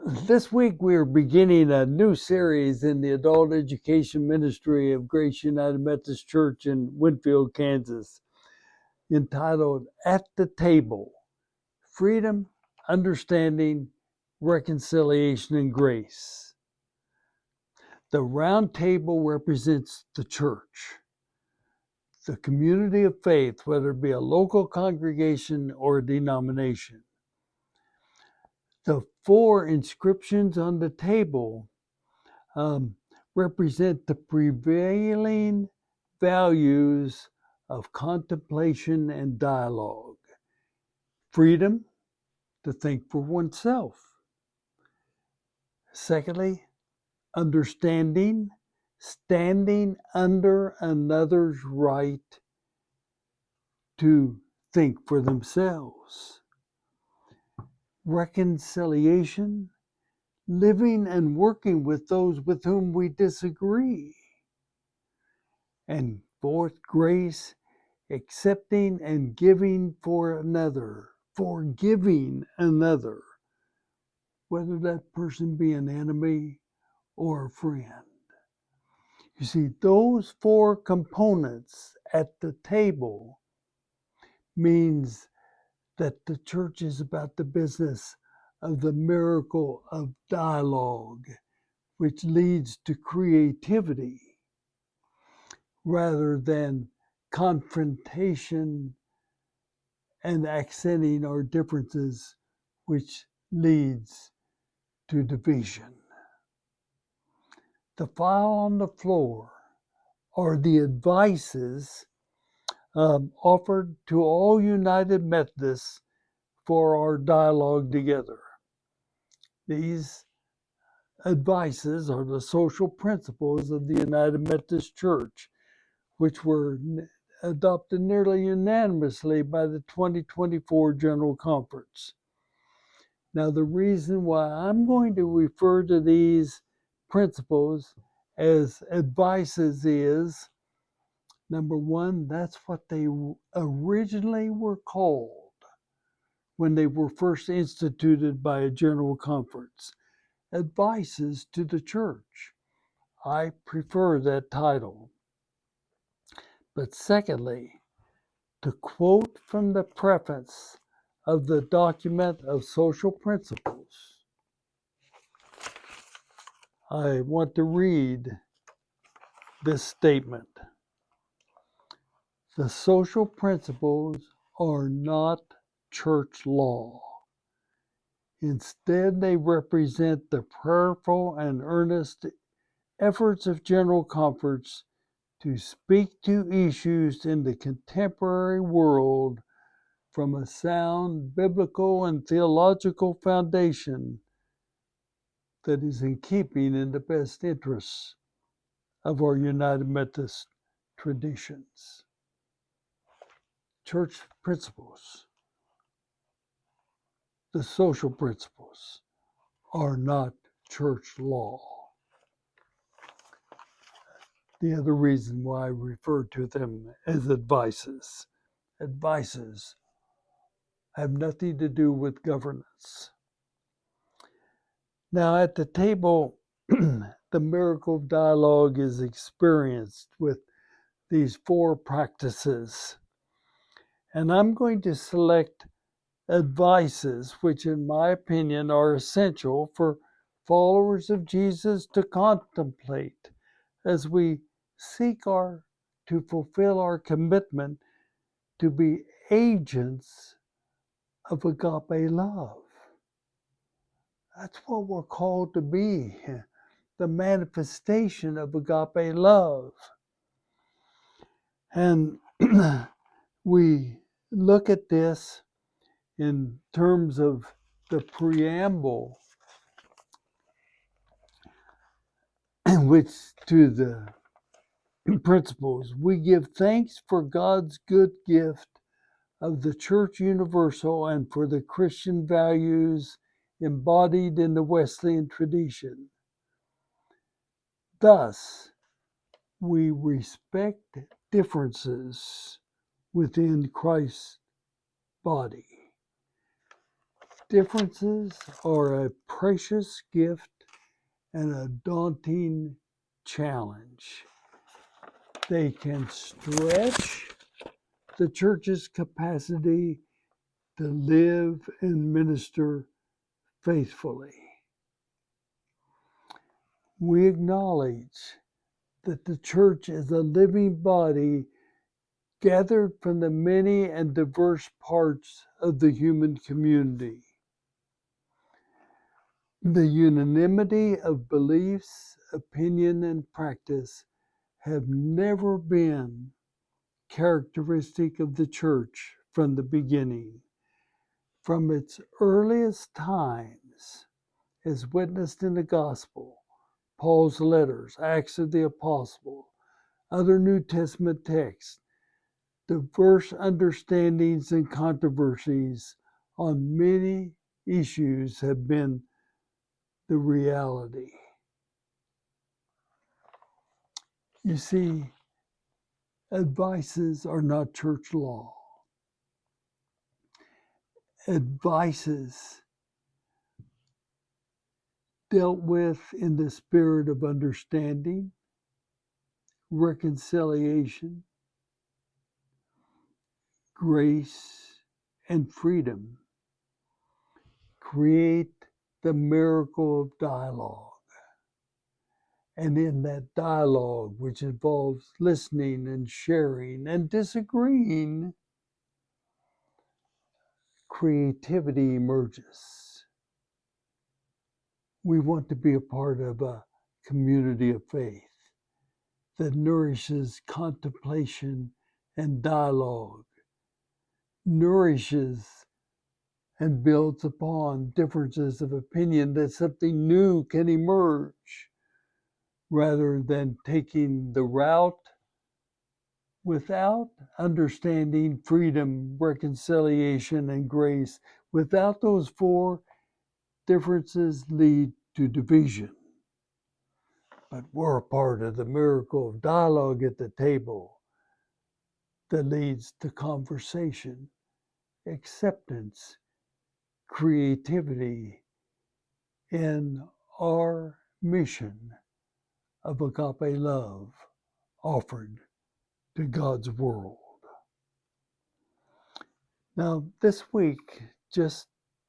This week we are beginning a new series in the adult education ministry of Grace United Methodist Church in Winfield, Kansas, entitled At the Table: Freedom, Understanding, Reconciliation, and Grace. The round table represents the church, the community of faith, whether it be a local congregation or a denomination. The four inscriptions on the table represent the prevailing values of contemplation and dialogue. Freedom to think for oneself. Secondly, understanding, standing under another's right to think for themselves. Reconciliation, living and working with those with whom we disagree. And fourth, grace, accepting and giving for another, forgiving another, whether that person be an enemy or a friend. You see, those four components at the table means that the church is about the business of the miracle of dialogue, which leads to creativity rather than confrontation and accenting our differences, which leads to division. The file on the floor are the advices offered to all United Methodists for our dialogue together. These advices are the social principles of the United Methodist Church, which were adopted nearly unanimously by the 2024 General Conference. Now, the reason why I'm going to refer to these principles as advices is, number one, that's what they originally were called when they were first instituted by a general conference. Advices to the church. I prefer that title. But secondly, to quote from the preface of the document of social principles, I want to read this statement. The social principles are not church law. Instead, they represent the prayerful and earnest efforts of General Conference to speak to issues in the contemporary world from a sound biblical and theological foundation that is in keeping in the best interests of our United Methodist traditions. Church principles, the social principles, are not church law. The other reason why I refer to them as advices. Advices have nothing to do with governance. Now, at the table, the miracle of dialogue is experienced with these four practices. And I'm going to select advices which, in my opinion, are essential for followers of Jesus to contemplate as we seek to fulfill our commitment to be agents of agape love. That's what we're called to be, the manifestation of agape love. And we look at this in terms of the preamble, which to the principles. We give thanks for God's good gift of the Church Universal and for the Christian values embodied in the Wesleyan tradition. Thus, we respect differences within Christ's body. Differences are a precious gift and a daunting challenge. They can stretch the church's capacity to live and minister faithfully. We acknowledge that the church is a living body gathered from the many and diverse parts of the human community. The unanimity of beliefs, opinion, and practice have never been characteristic of the church from the beginning. From its earliest times, as witnessed in the gospel, Paul's letters, Acts of the Apostle, other New Testament texts, diverse understandings and controversies on many issues have been the reality. You see, advices are not church law. Advices dealt with in the spirit of understanding, reconciliation, grace, and freedom create the miracle of dialogue. And in that dialogue, which involves listening and sharing and disagreeing, creativity emerges. We want to be a part of a community of faith that nourishes contemplation and dialogue, nourishes and builds upon differences of opinion that something new can emerge rather than taking the route without understanding freedom, reconciliation, and grace. Without those four, differences lead to division. But we're a part of the miracle of dialogue at the table that leads to conversation, acceptance, creativity in our mission of agape love offered to God's world. Now, this week, just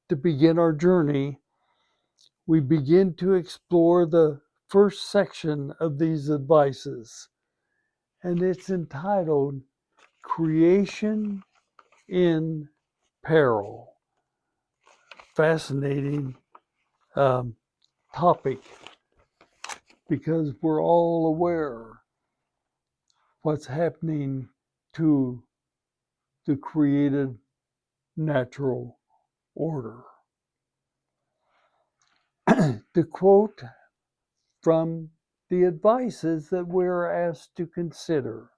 to begin our journey, we begin to explore the first section of these advices, and it's entitled Creation in Peril. Fascinating topic because we're all aware what's happening to the created natural order. To quote from the advices that we're asked to consider,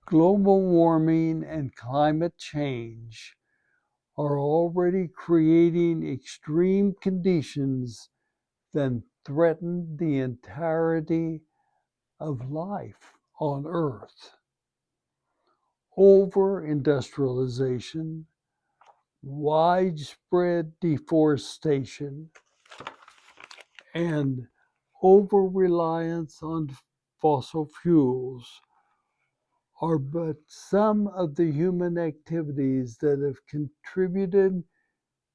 global warming and climate change are already creating extreme conditions that threaten the entirety of life on Earth. Over-industrialization, widespread deforestation, and over-reliance on fossil fuels are but some of the human activities that have contributed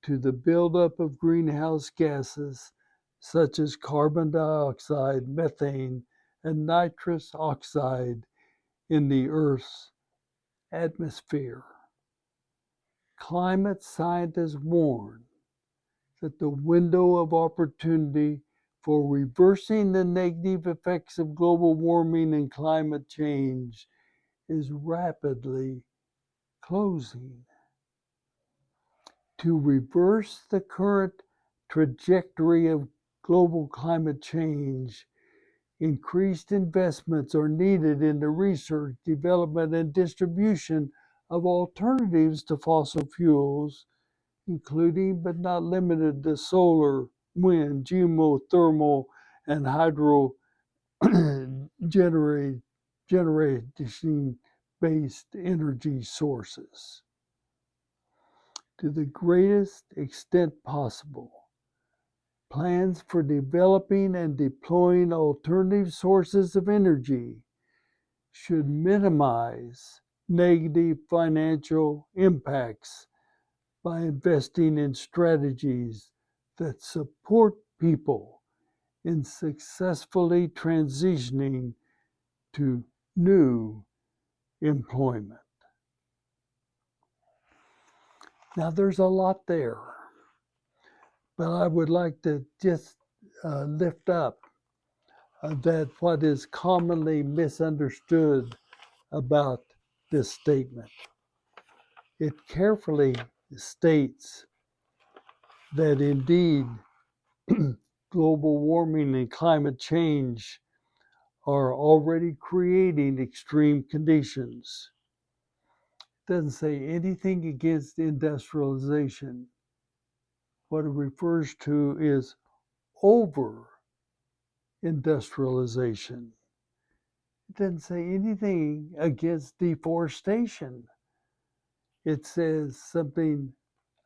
to the buildup of greenhouse gases such as carbon dioxide, methane, and nitrous oxide in the Earth's atmosphere. Climate scientists warn that the window of opportunity for reversing the negative effects of global warming and climate change is rapidly closing. To reverse the current trajectory of global climate change, increased investments are needed in the research, development, and distribution of alternatives to fossil fuels, including but not limited to solar, wind, geothermal, and hydro generation-based energy sources. to the greatest extent possible. Plans for developing and deploying alternative sources of energy should minimize negative financial impacts by investing in strategies that support people in successfully transitioning to new employment. Now, there's a lot there, but I would like to just lift up that what is commonly misunderstood about this statement. It carefully states that indeed global warming and climate change are already creating extreme conditions. It doesn't say anything against industrialization. What it refers to is over industrialization. It doesn't say anything against deforestation. It says something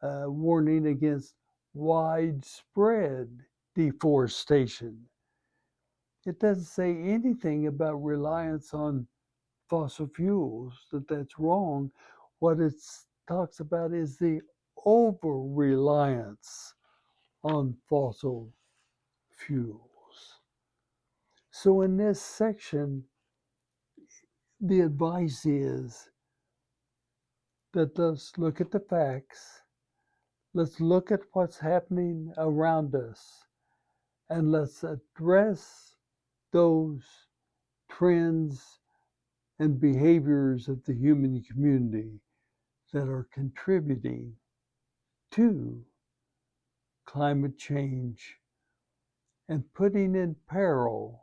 warning against widespread deforestation. It doesn't say anything about reliance on fossil fuels, that's wrong. What it talks about is the over-reliance on fossil fuels. So in this section, the advice is that let's look at the facts, let's look at what's happening around us, and let's address those trends and behaviors of the human community that are contributing to climate change and putting in peril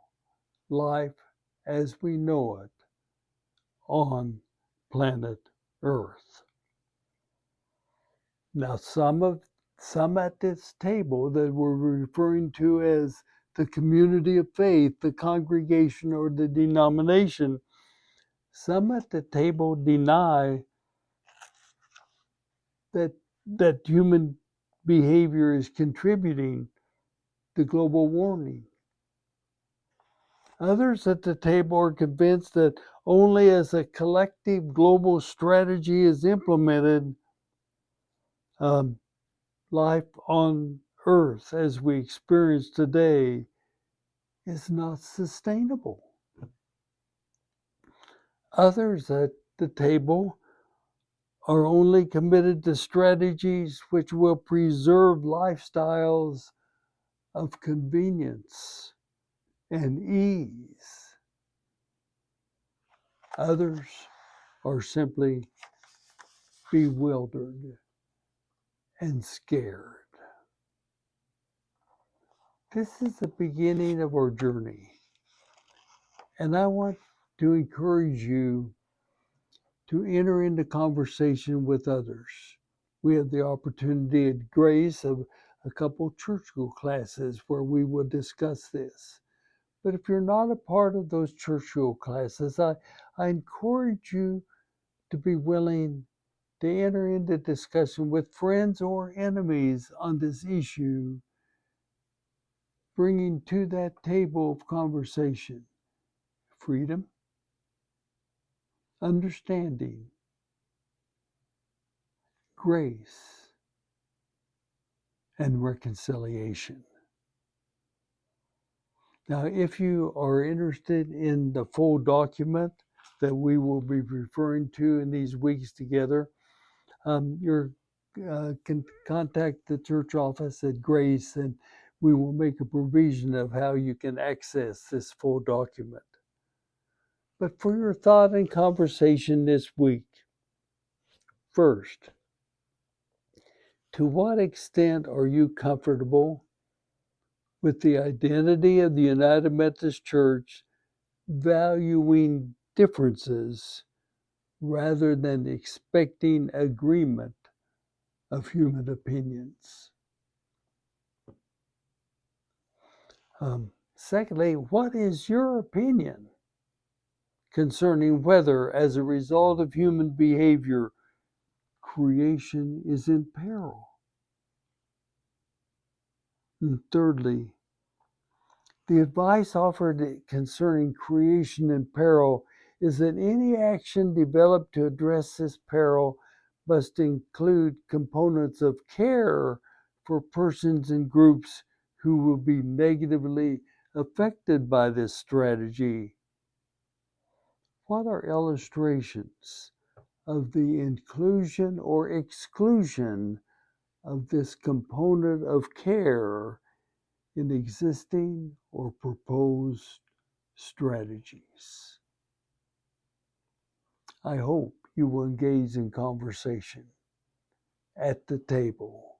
life as we know it on planet Earth. Now, some at this table that we're referring to as the community of faith, the congregation, or the denomination, some at the table deny that human behavior is contributing to global warming. Others at the table are convinced that only as a collective global strategy is implemented, life on Earth as we experience today is not sustainable. Others at the table are only committed to strategies which will preserve lifestyles of convenience and ease. Others are simply bewildered and scared. This is the beginning of our journey, and I want to encourage you to enter into conversation with others. We have the opportunity at Grace of a couple church school classes where we will discuss this. But if you're not a part of those church school classes, I encourage you to be willing to enter into discussion with friends or enemies on this issue, bringing to that table of conversation freedom, understanding, grace, and reconciliation. Now, if you are interested in the full document that we will be referring to in these weeks together, you can contact the church office at Grace, and we will make a provision of how you can access this full document. But for your thought and conversation this week, first, to what extent are you comfortable with the identity of the United Methodist Church valuing differences rather than expecting agreement of human opinions? Secondly, what is your opinion concerning whether, as a result of human behavior, creation is in peril. And thirdly, the advice offered concerning creation in peril is that any action developed to address this peril must include components of care for persons and groups who will be negatively affected by this strategy. What are illustrations of the inclusion or exclusion of this component of care in existing or proposed strategies? I hope you will engage in conversation at the table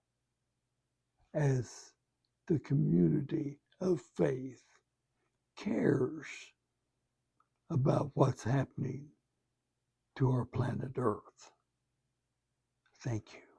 as the community of faith cares about what's happening to our planet Earth. Thank you.